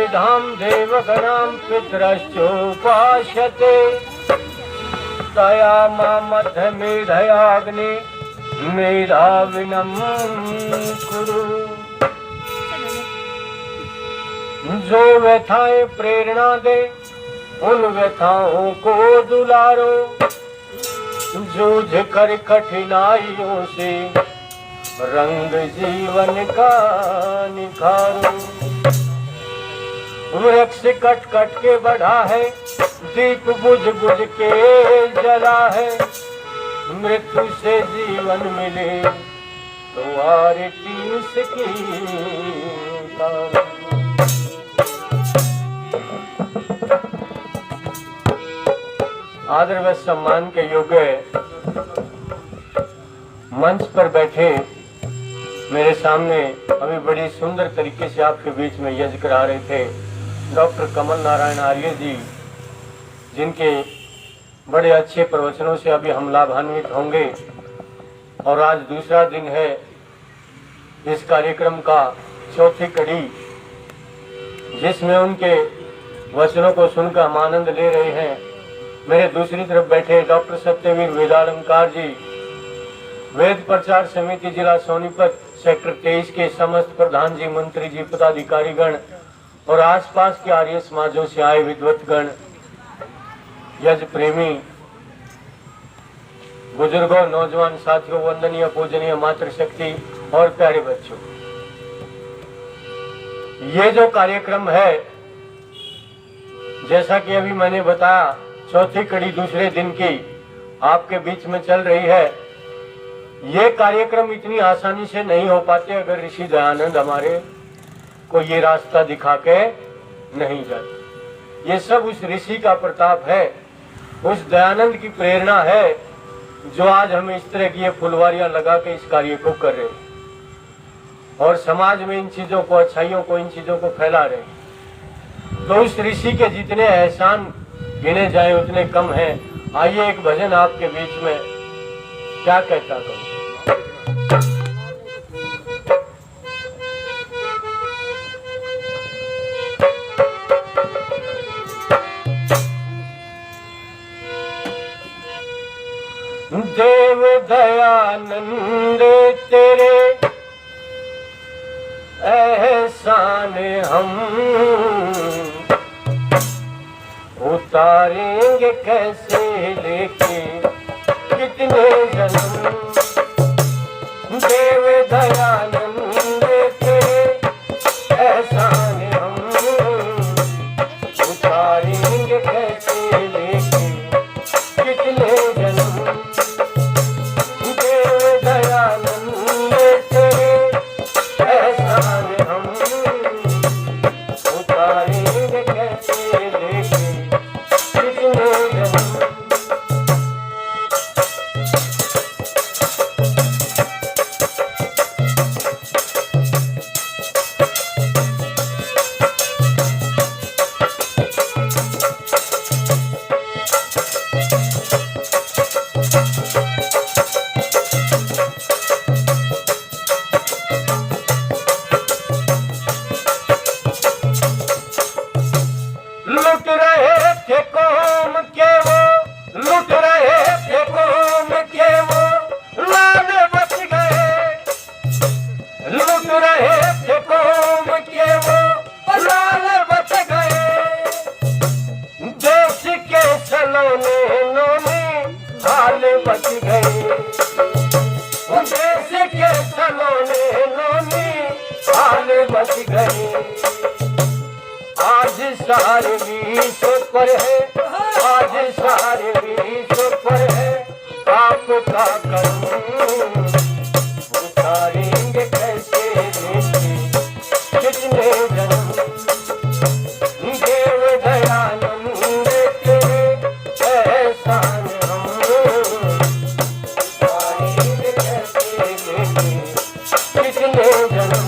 धाम देवगणां पितरश्चोपास्यते तया मामध्य मेधयाग्नि मेधाविनं कुरु। जो व्यथाएं प्रेरणा दे उन व्यथाओं को दुलारो, जूझ कर कठिनाइयों से रंग जीवन का निखारो। वृक्ष कट कट के बढ़ा है, दीप बुझ बुझ के जला है, मृत्यु से जीवन मिले तो आरती उसकी तारो। आदर व सम्मान के योग्य मंच पर बैठे मेरे सामने अभी बड़ी सुंदर तरीके से आपके बीच में यज्ञ करा रहे थे डॉक्टर कमल नारायण आर्य जी, जिनके बड़े अच्छे प्रवचनों से अभी हम लाभान्वित होंगे। और आज दूसरा दिन है इस कार्यक्रम का, चौथी कड़ी, जिसमें उनके वचनों को सुनकर हम आनंद ले रहे हैं। मेरे दूसरी तरफ बैठे डॉक्टर सत्यवीर वेदालंकार जी, वेद प्रचार समिति जिला सोनीपत सेक्टर 23 के समस्त प्रधान जी, मंत्री जी, पदाधिकारीगण और आसपास के आर्य समाजों से आए विद्वतगण, यज्ञ प्रेमी बुजुर्गों, नौजवान साथियों, वंदनीय पूजनीय मातृशक्ति और प्यारे बच्चों, ये जो कार्यक्रम है, जैसा कि अभी मैंने बताया, चौथी कड़ी दूसरे दिन की आपके बीच में चल रही है। ये कार्यक्रम इतनी आसानी से नहीं हो पाते अगर ऋषि दयानंद हमारे को ये रास्ता दिखा के नहीं जाते। ये सब उस ऋषि का प्रताप है, उस दयानंद की प्रेरणा है, जो आज हम इस तरह की ये फुलवारियां लगा के इस कार्य को कर रहे हैं और समाज में इन चीजों को, अच्छाइयों को, इन चीजों को फैला रहे हैं। तो उस ऋषि के जितने एहसान गिने जाए उतने कम हैं। आइए एक भजन आपके बीच में क्या कहता हूँ। देव दयानंद तेरे एहसान हम उतारेंगे कैसे लेके कितने जन्म। देव दयानंद तेरे एहसान हम उतारेंगे कैसे लेके कितने जन्म। देव दयानंद तेरे एहसान हम उतारेंगे कैसे लेके कितने जन्म। लुट रहे थे कौम के वो, लुट रहे थे कौम के वो, लाल बच गए। लुट रहे थे कौम के वो, लाल बच गए। देश के सलोने नोने हाल बच गए। देश के सलोने नोने हाल बच गए। आज सारे विश्व पर है, आज सारे विश्व पर है आपका कर्म। उतारेंगे कैसे लेके कितने जन्म। देव दयानंद तेरे एहसान हम उतारेंगे कैसे लेके कितने जन्म।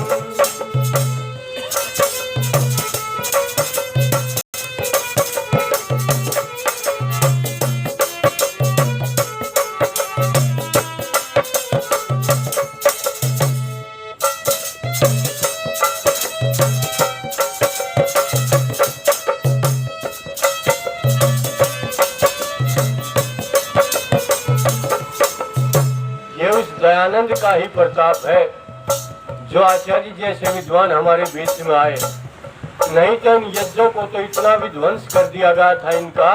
दयानंद का ही प्रताप है जो आचार्य जैसे विद्वान हमारे बीच में आए। नहीं तो इन यज्ञों को तो इतना विध्वंस कर दिया गया था, इनका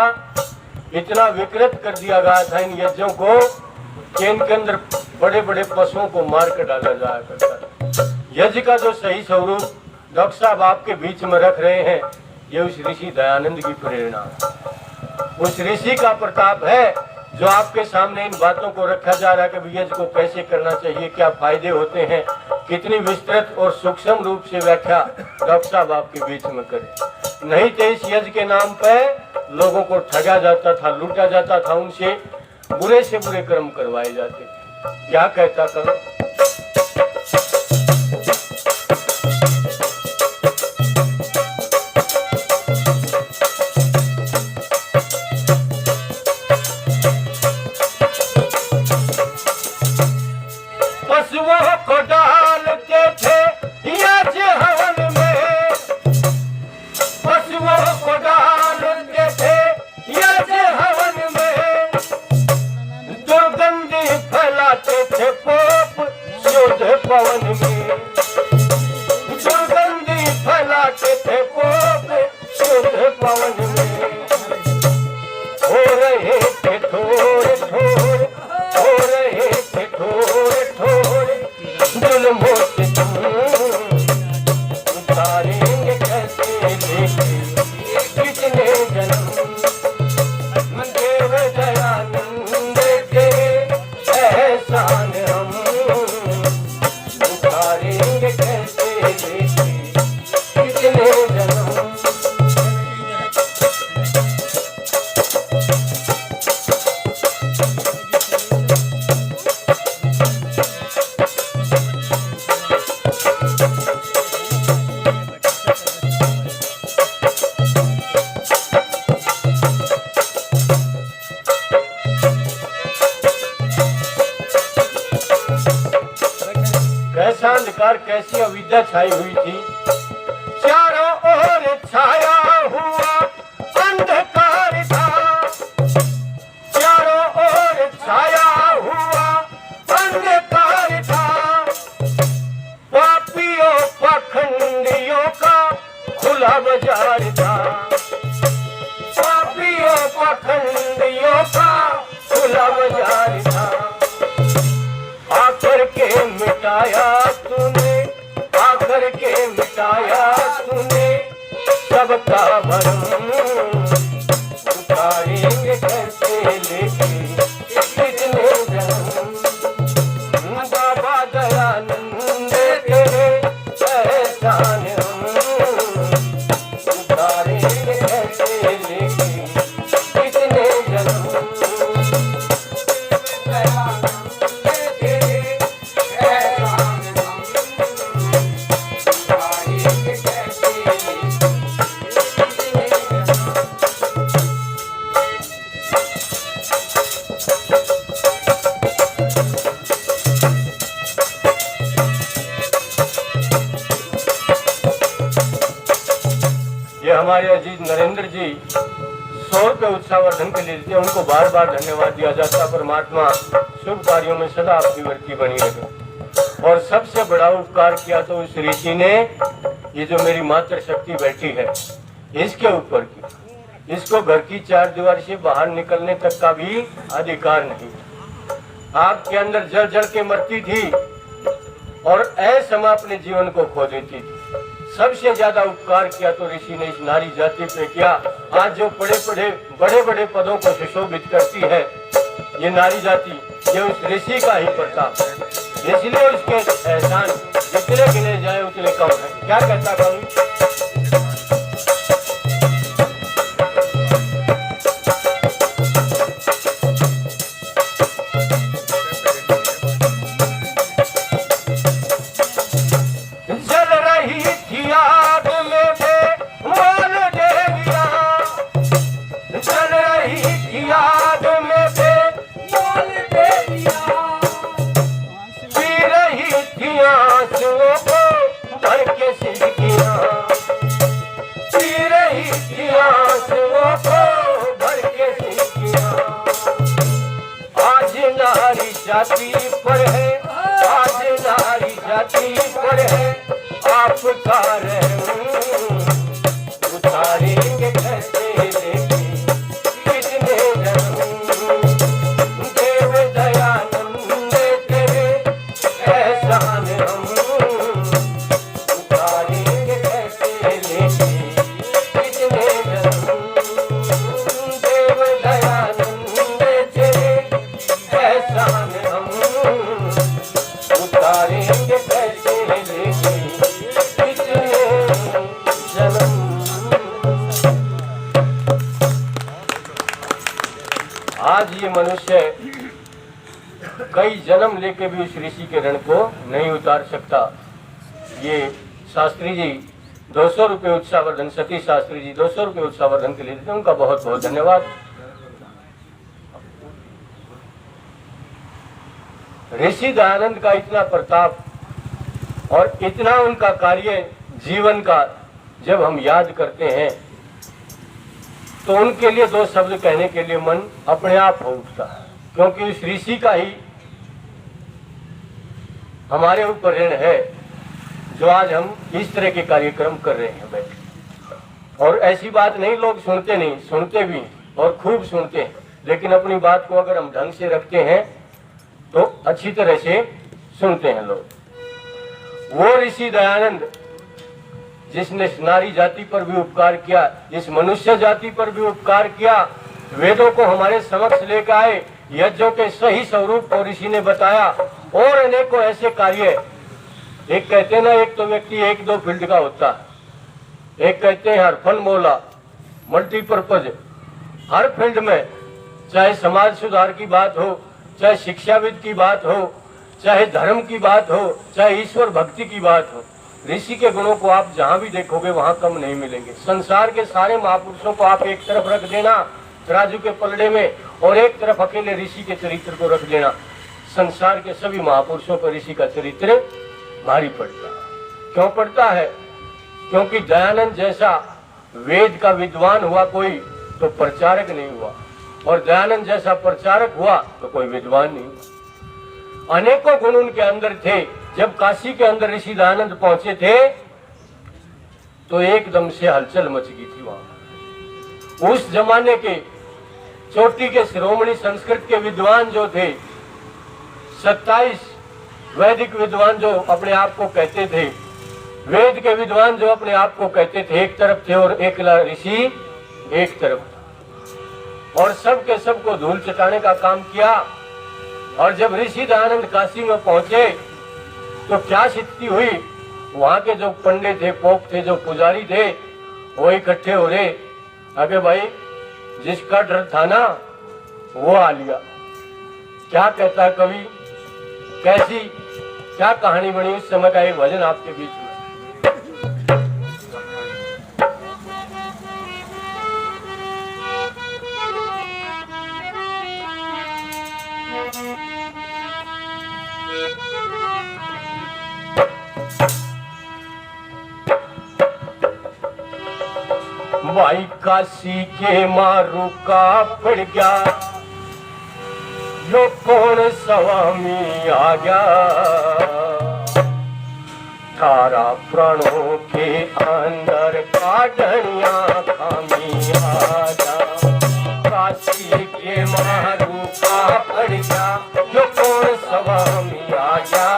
इतना विकृत कर दिया गया था इन यज्ञों को कि इनके अंदर बड़े बड़े पशुओं को मार कर डाला जाया करता था। यज्ञ का जो सही स्वरूप डॉक्टर साहब आपके बीच में रख रहे हैं, ये उस ऋषि दयानंद की प्रेरणा, उस ऋषि का प्रताप है जो आपके सामने इन बातों को रखा जा रहा है कि यज्ञ को कैसे करना चाहिए, क्या फायदे होते हैं, कितनी विस्तृत और सूक्ष्म रूप से व्याख्या डॉक्टर साहब आपके बीच में करें। नहीं तो इस यज्ञ के नाम पे लोगों को ठगा जाता था, लूटा जाता था, उनसे बुरे से बुरे कर्म करवाए जाते थे। क्या कहता करो? पशुओं को डालते थे यज्ञ हवन में, पशुओं को डालते थे यज्ञ हवन में, दुर्गंधी फैलाते थे पोप शुद्ध पवन में, दुर्गंधी फैलाते थे पोप शुद्ध पवन में। हो रहे थे थोड़े थोड़े, हो रहे थे थोड़े थोड़े जुल्मों से तुम उतारेंगे कैसे लेके कितने जन्म, देव दयानंद के एहसान हम उतारेंगे कैसे लेके कितने जन्म। कैसा अंधकार, कैसी अविद्या छाई हुई थी, चारों ओर छाया हुआ अंधकार था, चारों ओर छाया हुआ अंधकार था, पापियों पाखंडियों का खुला बाजार था, पापियों पाखंडियों का खुला बाजार था। आकर के मिटाया तूने, आकर के मिटाया तूने सबका भरम, उतारेंगे कैसे लेके कितने जन्म। बाबा दयानंद तेरे एहसान हम उतारेंगे कैसे लेके कितने जन्म। हमारे अजीज नरेंद्र जी 100 रुपये उत्साहवर्धन के लिए देते, उनको बार बार धन्यवाद दिया जाता। परमात्मा शुभ कार्यों में सदा आपकी वृत्ति बनी रहे। और सबसे बड़ा उपकार किया तो उस ऋषि ने, ये जो मेरी मातृ शक्ति बैठी है इसके ऊपर की, इसको घर की चार दीवार से बाहर निकलने तक का भी अधिकार नहीं। आपके अंदर जल जल के मरती थी और ऐसा अपने जीवन को खो देती थी। सबसे ज्यादा उपकार किया तो ऋषि ने इस नारी जाति पे किया। आज जो बड़े बड़े पदों को सुशोभित करती है ये नारी जाति, ये उस ऋषि का ही प्रताप है। इसलिए उसके एहसान जितने गिने जाए उतने कम है। क्या कहता कवि? जाति पर है उपकार उतारेंगे कैसे लेके कितने जन्म देव दयानंद तेरे एहसान हम उतारेंगे कैसे लेके कितने जन्म देव दयानंद तेरे एहसान हम उतारेंगे कैसे लेके कितने जन्म। आज ये मनुष्य कई जन्म लेके भी उस ऋषि के ऋण को नहीं उतार सकता। ये शास्त्री जी 200 रुपये उत्साहवर्धन, सतीश शास्त्री जी 200 रुपये उत्साहवर्धन के लिए देते हैं, उनका बहुत बहुत धन्यवाद। ऋषि दयानंद का इतना प्रताप और इतना उनका कार्य जीवन का जब हम याद करते हैं तो उनके लिए दो शब्द कहने के लिए मन अपने आप हो उठता है, क्योंकि उस ऋषि का ही हमारे ऊपर ऋण है जो आज हम इस तरह के कार्यक्रम कर रहे हैं बैठे। और ऐसी बात नहीं, लोग सुनते नहीं, सुनते भी और खूब सुनते हैं, लेकिन अपनी बात को अगर हम ढंग से रखते हैं तो अच्छी तरह से सुनते हैं लोग। वो ऋषि दयानंद जिसने नारी जाति पर भी उपकार किया, इस मनुष्य जाति पर भी उपकार किया, वेदों को हमारे समक्ष लेकर आए, यज्ञों के सही स्वरूप को ऋषि ने बताया और अनेकों ऐसे कार्य। एक कहते हैं ना, एक तो व्यक्ति एक दो फील्ड का होता है, एक कहते हैं हर फन मोला मल्टीपर्पज, हर फील्ड में, चाहे समाज सुधार की बात हो, चाहे शिक्षाविद की बात हो, चाहे धर्म की बात हो, चाहे ईश्वर भक्ति की बात हो, ऋषि के गुणों को आप जहां भी देखोगे वहां कम नहीं मिलेंगे। संसार के सारे महापुरुषों को आप एक तरफ रख देना तराजू के पलड़े में और एक तरफ अकेले ऋषि के चरित्र को रख देना, संसार के सभी महापुरुषों पर ऋषि का चरित्र भारी पड़ता है। क्यों पड़ता है? क्योंकि दयानंद जैसा वेद का विद्वान हुआ कोई तो प्रचारक नहीं हुआ, और दयानंद जैसा प्रचारक हुआ तो कोई विद्वान नहीं हुआ। अनेकों गुण उनके अंदर थे। जब काशी के अंदर ऋषि दयानंद पहुंचे थे तो एकदम से हलचल मच गई थी वहां। उस जमाने के चोटी के शिरोमणि संस्कृत के विद्वान जो थे, 27 वैदिक विद्वान जो अपने आप को कहते थे, वेद के विद्वान जो अपने आप को कहते थे, एक तरफ थे और एक ऋषि एक तरफ था, और सब के सब को धूल चटाने का काम किया। और जब ऋषि दयानंद काशी में पहुंचे तो क्या स्थिति हुई, वहां के जो पंडित थे, पोप थे, जो पुजारी थे, वो इकट्ठे हो रहे, अबे भाई जिसका डर था ना वो आ लिया। क्या कहता है कवि, कैसी क्या कहानी बनी उस समय का एक भजन आपके बीच में। भाई काशी के मारू का पड़ गया, यो कौन स्वामी आ गया, थारा प्राणों के अंदर काटनिया खामी आ जा। काशी के मारू का पड़ गया, यो कौन स्वामी आ गया,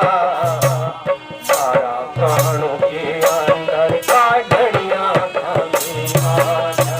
थारा प्राणों के अंदर काटनिया खामी आ जा।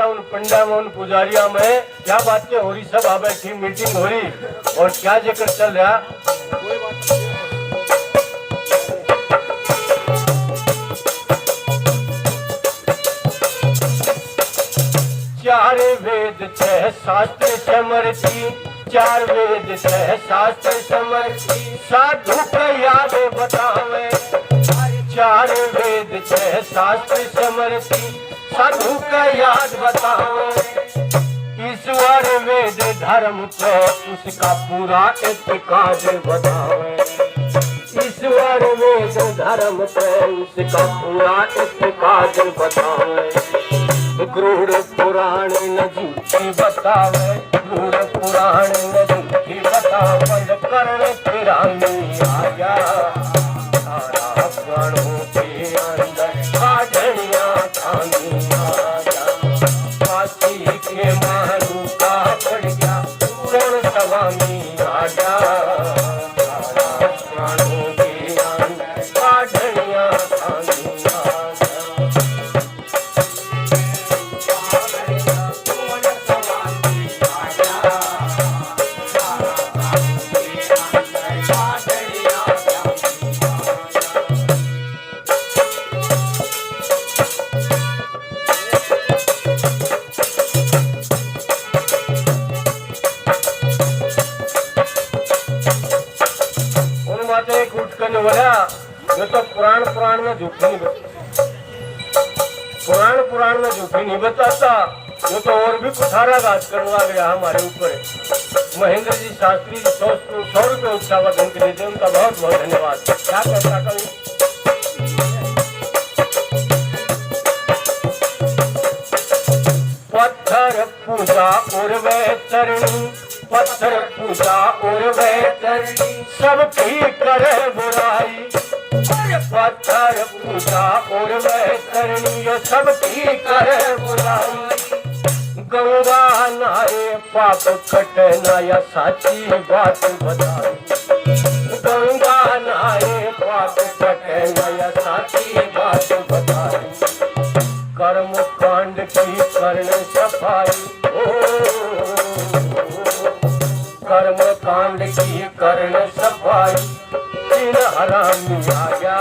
उन पंडा में, उन पुजारिया में क्या बातें हो रही, सब आ बैठी मीटिंग हो रही और क्या जिक्र चल रहा। चार वेद छह शास्त्र समरती, चार वेद छह शास्त्र समरती, साधु का याद बतावे। चार वेद छह शास्त्र समरती, साधु का याद बताओ, ईश्वर वेद धर्म पे उसका पूरा इत्तेकाद बताओ, ईश्वर वेद धर्म पे उसका पूरा इत्तेकाद बताओ। क्रूर पुराण न झूठी बतावे, क्रूर पुराण न झूठी बतावल कर्ण पिरानी आया, सारा प्राणों के अंदर काढ़िया खानी आया, काशी के मारू का पड़ गया कौन स्वामी आया, सारा प्राणों के अंदर काढ़िया खानी आया। ये तो पुराण में झूठी नहीं बताता, पुराण में झूठी नहीं बताता, ये तो और भी कुठारा घात करवा गया हमारे ऊपर। महेंद्र जी शास्त्री जी 100 रुपये उत्साहवर्धन के लिए थे, उनका बहुत बहुत धन्यवाद। क्या कहता कवि? पत्थर पूजा और वे चरणी, पत्थर पूजा और वे चरणी सब की करे बुराई, पत्थर पूजा और वे चरणी सब की करे बुराई। गंगा नाये पाप कटे ना या साची बात बताई, गंगा नाये पाप कटे ना या साची बात बताई। कर्म कांड की कर्ण सफाई, कर्म कांड की कर्ण सफाई, दिन हरामी आया,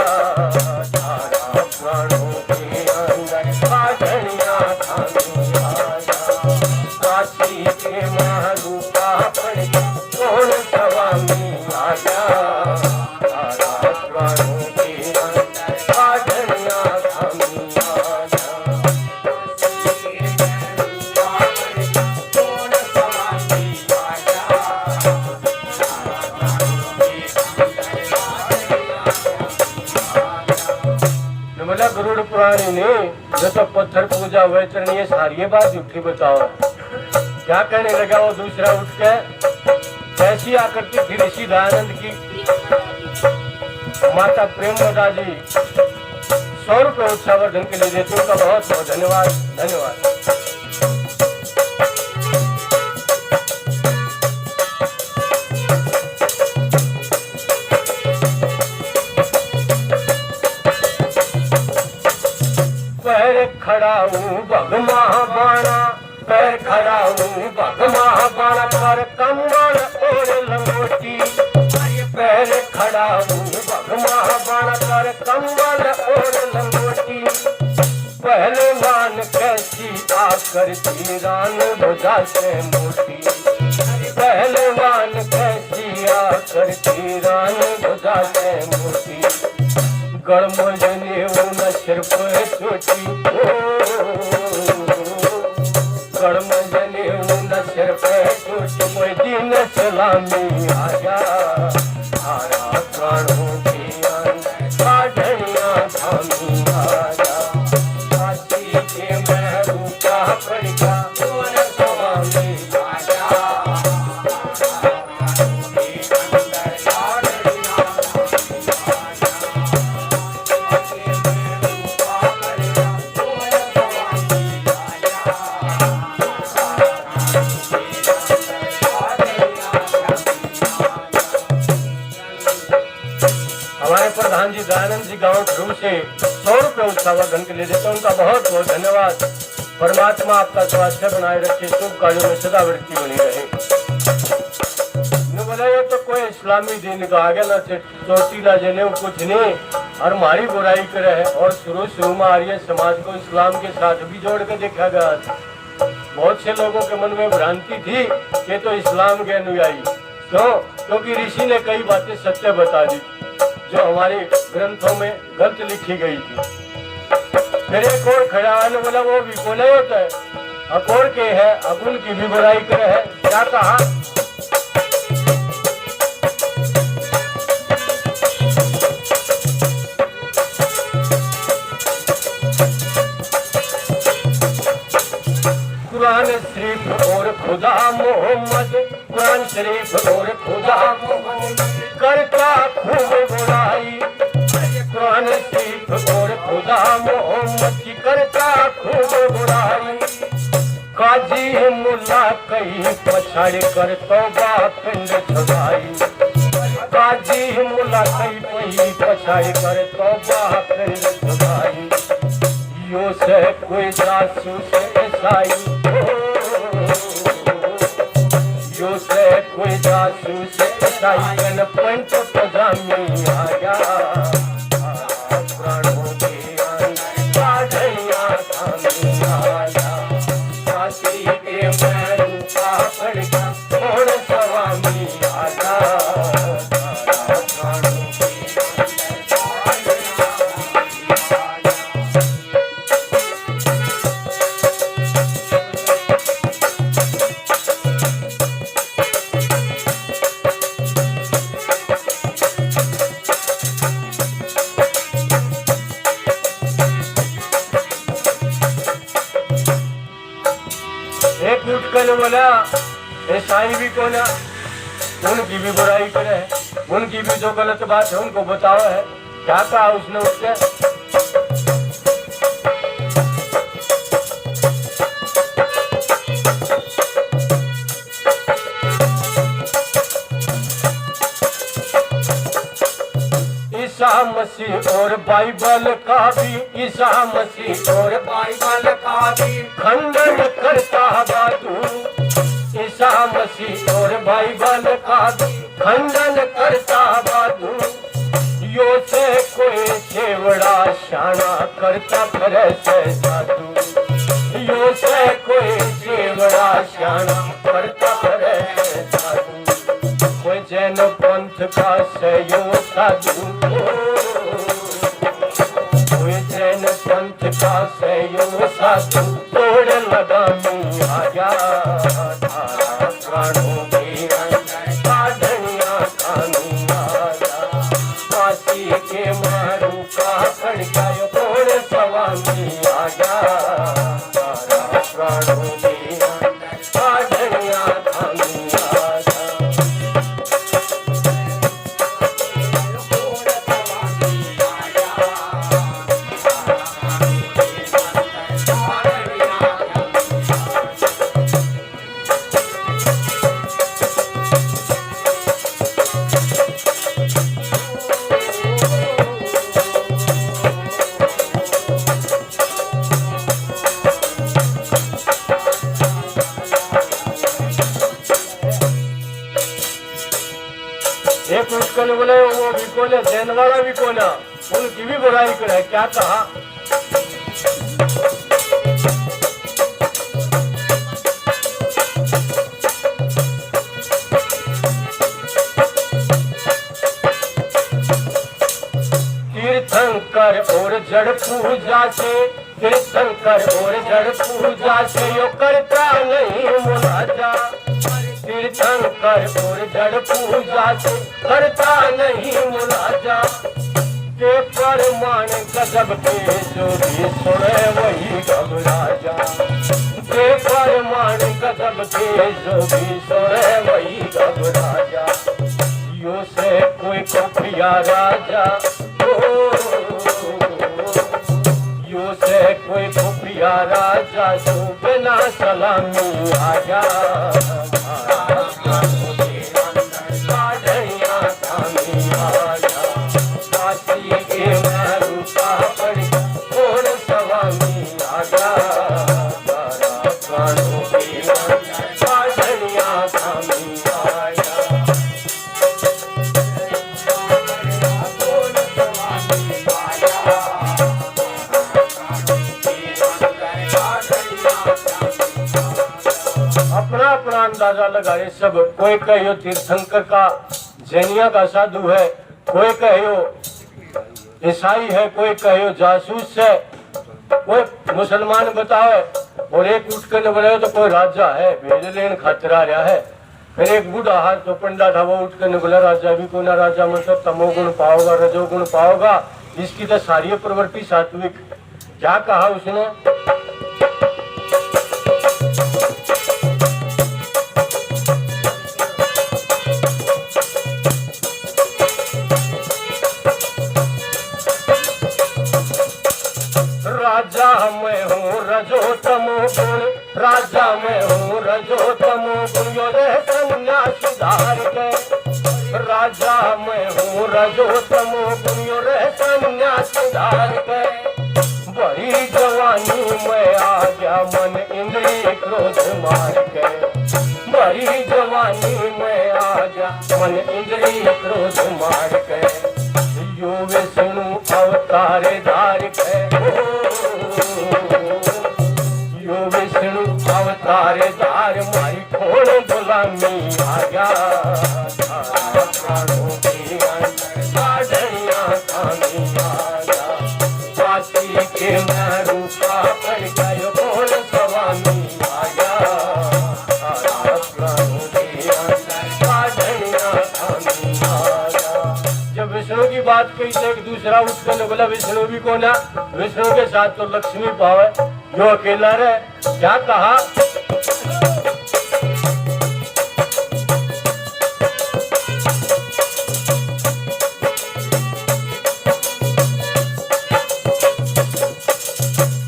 सारा प्राणों के अंदर काढ़िया खानी आया, काशी के मारू का पड़ गया कौन स्वामी आया, सारा प्राणों के अंदर काढ़िया खानी आया। गरुड़ पुराणी ने जो तो पत्थर पूजा हुए चरण ये सारी बात झूठी बताओ। क्या कहने लगा वो दूसरा उठ के, कैसी आकृति थी ऋषि दयानंद की। माता प्रेमवदा जी 100 रुपये उत्साहवर्धन के लिए देते, उनका बहुत बहुत धन्यवाद धन्यवाद। खड़ा हूँ भगमा बाणा, पैर खड़ा हूँ भगमा बाणा, पर कम्बल और लंगोटी, पैर खड़ा हूँ भगमा बाणा, पर कम्बल और लंगोटी। पहलवान कैसी आकर तीरान भुजा से मोटी, पहलवान कैसी आकर तीरान भुजा से मोटी। गड़मजने न सिर पे चोटी, गड़मजने न सिर पे चोटी, कोई दिन सलामी आया, सारा प्राणों के अंदर काढ़िया खानी आया, काशी के महरू का पड़ गया कौन स्वामी आया। प्रधान जी दयानंद जी गांव ध्रुव से 100 रुपये उत्साहवर्धन के लिए देते, उनका बहुत बहुत धन्यवाद। परमात्मा आपका स्वास्थ्य बनाए रखे, शुभ कार्यों में सदा वृत्ति बनी रहे। बोला ये तो कोई इस्लामी दिन का आगे ना चोटीला जने कुछ नहीं और हमारी बुराई करे है, और शुरू में आर्य समाज को इस्लाम के साथ भी जोड़ कर देखा गया था। बहुत से लोगों के मन में भ्रांति थी कि तो इस्लाम के अनुयायी, क्यों? क्योंकि ऋषि ने कई बातें सत्य बता दी जो हमारे ग्रंथों में गलत लिखी गई थी। फिर एक और खड़ा है बोला वो भी को नहीं होता है अकोर के है अकुल की भी बुराई करे है क्या कहा कुरान शरीफ और खुदा मोहम्मद कुरान शरीफ और खुदा मोहम्मद करता खूब बुराई कुरान शरीफ और खुदा मोहम्मद की करता खूब बुराई काजी मुल्ला कई पछाड़ कर तौबा पिंड छुड़ाई काजी मुल्ला कई पछाड़ कर तौबा पिंड छुड़ाई यो से कोई जासूस ईसाई यो से कोई जासूस ईसाई कन पंच पजामी आया प्राणों की साधैया थामी आया काशी के मैरू पापड़ का थोड़ स्वामी आया प्राणों की बोला ईसाई भी को ना उनकी भी बुराई करे उनकी भी जो गलत बात है उनको बताओ है क्या कहा उसने उससे ईसा मसीह और बाइबल का भी ईसा मसीह और बाइबल का भी खंडन करता बातू ईसा मसीह और बाइबल का भी खंडन करता बातू यो से कोई सेवड़ा शाना करता करे से साधु यो से कोई सेवड़ा शाना करता करे से साधु कोई जैन पंथ का से यो साधु कोई जैन पंथ का से यो साधु तोड़ लगामी आया प्राणों की साधनिया खानी आया काशी के मारू का खड़का तोड़ स्वामी आया प्राणों की साधनिया खानी आया बोले वो भी बोले जैन वाला भी कोना उनकी भी बुराई करे क्या कहा तीर्थंकर और जड़ पूजा से तीर्थंकर और जड़ पूजा से यो करता नहीं मुलाजा तीर्थंकर और जड़ पूजा से करता नहीं मुलाजा के परमान गजब के जो भी सुने वही घबरा जा के परमान गजब के जो भी सुने वही घबरा जा यो से कोई खुफिया राजा यो से कोई खुफिया राजा जो बिना सलामी आजा अपना अंदाजा लगाए सब कोई कहो तीर्थंकर का जैनिया का साधु है कोई कहो ईसाई है कोई कहो जासूस है कोई मुसलमान बताओ और एक उठ कर बोले तो कोई राजा है भेज लेन खातिर आ रहा है। फिर एक बूढ़ा हाथ तो पंडा था वो उठ कर बोला राजा भी को ना राजा मतलब तमोगुण पाओगा रजोगुण पाओगा, इसकी तो सारी प्रवृत्ति सात्विक। क्या कहा उसने? राजा मैं हूँ रजो तमो गुण, राजा मैं हूँ रजो तमो गुण यो रे सन्यासी धार के। राजा मैं हूँ रजो तमो गुण यो रे सन्यासी धार के। बड़ी जवानी में आ गया मन इंद्रिय क्रोध मार के। बड़ी जवानी में आ गया मन इंद्रिय क्रोध मार के। यो विष्णु अवतार धार के, यो विष्णु अवतार धार मारी खोड़ गुलामी आ गया। प्राणों की साधनिया खानी आ गया। काशी के मैं रूपा पड़ गयो खोड़ स्वामी आ गया। प्राणों की साधनिया खानी आ गया। जब विष्णु की बात कही तो एक दूसरा उठकर बोला विष्णु भी कौन है? विष्णु के साथ तो लक्ष्मी भाव है, जो अकेला रहे। क्या कहा?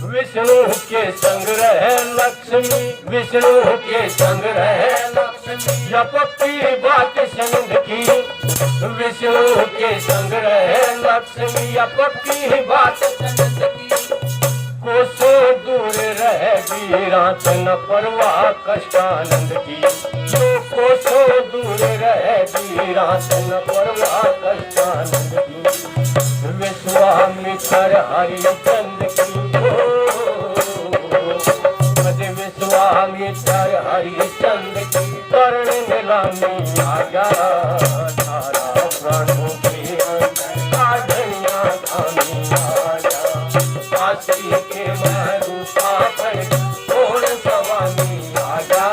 विष्णु के संग रहे लक्ष्मी, विष्णु के संग रहे लक्ष्मी, या पक्की बात संग की। विष्णु के संग रहे लक्ष्मी या पक्की बात संग की। कोसों दूर रहे वीरांत न परवाह कष्टानंद की। कोसों दूर रहे वीरांत न परवाह कष्टानंद की। विश्वामित्र हरिचंद की, विश्वामित्र हरिचंद की कर्ण नीलामी आ गया। प्राणों की साधनिया खानी आ गया। काशी के मैं रूपा पर खोड़ स्वामी आ गया।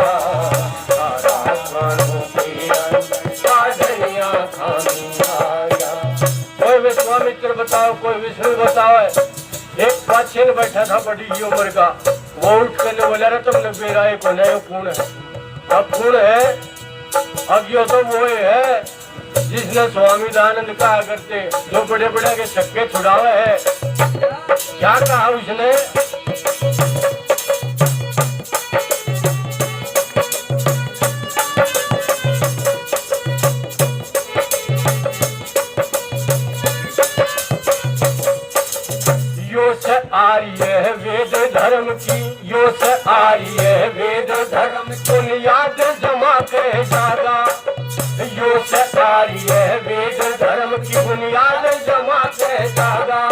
प्राणों की साधनिया खानी आ गया। कोई विश्वामित्र बताओ, कोई विष्णु बताओ। एक पाछे बैठा था बड़ी उम्र का, वो उठ कर बोला रहा तुमने बेरा है कौन है? कौन है? अब कौन है? अब यो तो वो है जिसने स्वामी दानंद कहा करते जो बड़े बड़े के छक्के छुड़ावे है। क्या कहा उसने? यो से आर्य है वेद धर्म की, यो से आर्य है वेद धर्म बुनियाद जमा के जागा। यो से आर्य है वेद धर्म की बुनियाद जमा के जागा।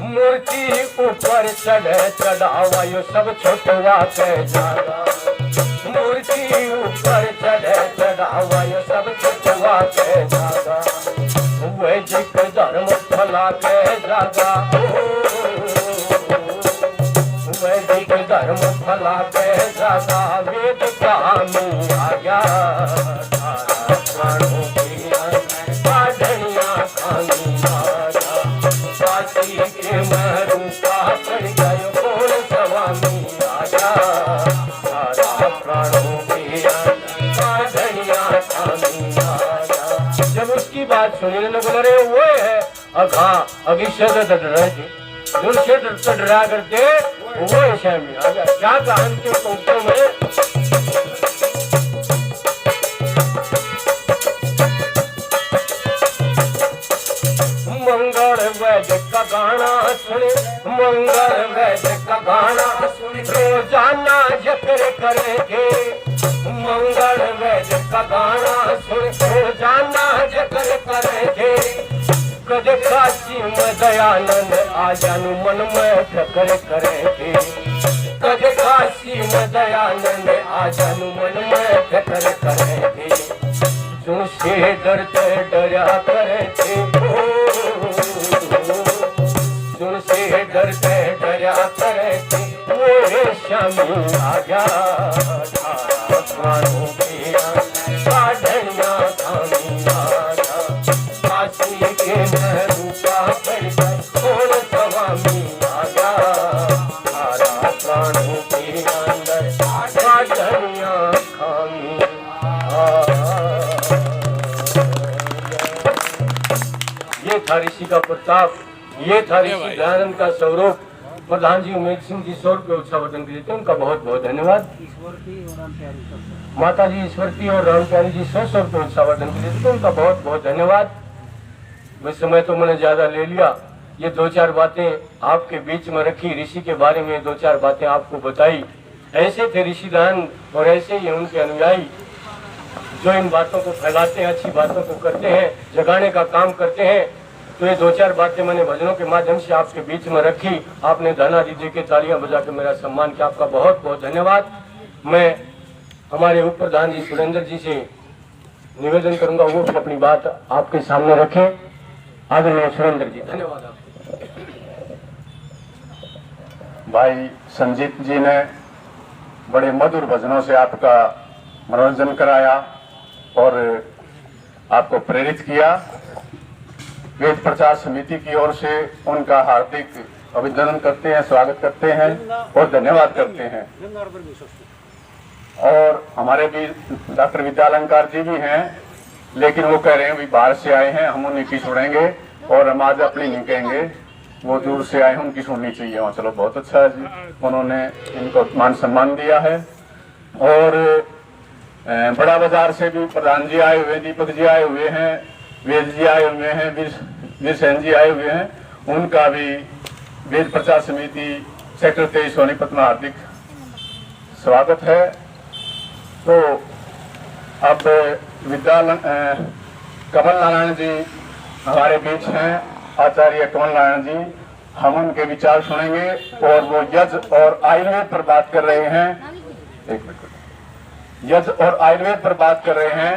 मूर्ति ऊपर चढ़े चढ़ावा यो सब छोटवा के जागा। मूर्ति ऊपर चढ़े चढ़ावा यो सब छोटवा के जागा। वैदिक धर्म फला के जागा। वैदिक धर्म फला के जागा। वेद कहानी आ गया। प्राणों की साधनिया खानी आ गया। काशी के मैं रूपा पड़ गयो खोड़ स्वामी आ गया। प्राणों की साधनिया खानी आ गया। जब उसकी बात सुनी ने बोला रे वो है हाँ अगिशद डरा जी जो डरा करते वो ऐसा में आ गया। क्या कहानी के पंक्तों में मंगल वैद्य का गाना सुने, मंगल वैद्य का गाना सुने रोजाना जिक्र करेंगे। मंगल वैद्य का गाना सुने रोजाना जिक्र करेंगे। कद काशी में दयानंद आ जानू मन में ठकर करेंगे। कद काशी में दयानंद आ जानू मन में ठकर करेंगे। सुन से डरते डरा करे थे, सुन से डरते डरा श्यामी आ गया धारा प्राणों के साधनिया स्वामी आ गया काशी के रूपा पड़ गए और स्वामी आ गया धारा प्राणों के अंदर साधनिया स्वामी ये था ऋषि का प्रताप, ये था ऋषि दयानंद का स्वरूप। प्रधान जी उमेश सिंह जी 100 रुपये उत्साहवर्धन के लिए उनका बहुत बहुत धन्यवाद। माता जी ईश्वरती और राम प्यारी जी 100 रुपये उत्साहवर्धन के लिए उनका बहुत बहुत धन्यवाद। वैसे समय तो मैंने ज्यादा ले लिया, ये 2-4 बातें आपके बीच में रखी, ऋषि के बारे में 2-4 बातें आपको बताई। ऐसे थे ऋषि दयानंद और ऐसे ही उनके अनुयायी जो इन बातों को फैलाते हैं, अच्छी बातों को करते हैं, जगाने का काम करते हैं। तो ये 2-4 बातें मैंने भजनों के माध्यम से आपके बीच में रखी। आपने धनादि दे के तालियां बजा के मेरा सम्मान किया, आपका बहुत बहुत धन्यवाद। मैं हमारे उप प्रधान जी सुरेंद्र जी से निवेदन करूंगा वो भी अपनी बात आपके सामने रखें। आदरणीय सुरेंद्र जी, धन्यवाद आपको। भाई संजीत जी ने बड़े मधुर भजनों से आपका मनोरंजन कराया और आपको प्रेरित किया। वेद प्रचार समिति की ओर से उनका हार्दिक अभिनंदन करते हैं, स्वागत करते हैं और धन्यवाद करते हैं। और हमारे भी डॉक्टर विद्यालंकार जी भी हैं, लेकिन वो कह रहे हैं भी बाहर से आए हैं, हम उन्हीं की सुनेंगे और हम आज अपनी नहीं कहेंगे, वो दूर से आए हैं, उनकी सुननी चाहिए। वहाँ चलो बहुत अच्छा है जी, उन्होंने इनको मान सम्मान दिया है। और बड़ा बाजार से भी प्रधान जी आए हुए हैं, दीपक जी आए हुए हैं, वेद जी आए हुए हैं, वीर सेन जी आए हुए हैं, उनका भी वेद प्रचार समिति सेक्टर 23 सोनीपत में हार्दिक स्वागत है। तो अब कमल नारायण जी हमारे बीच हैं, आचार्य कमल नारायण जी, हम उनके विचार सुनेंगे और वो यज्ञ और आयुर्वेद पर बात कर रहे हैं। एक मिनट, यज्ञ और आयुर्वेद पर बात कर रहे हैं।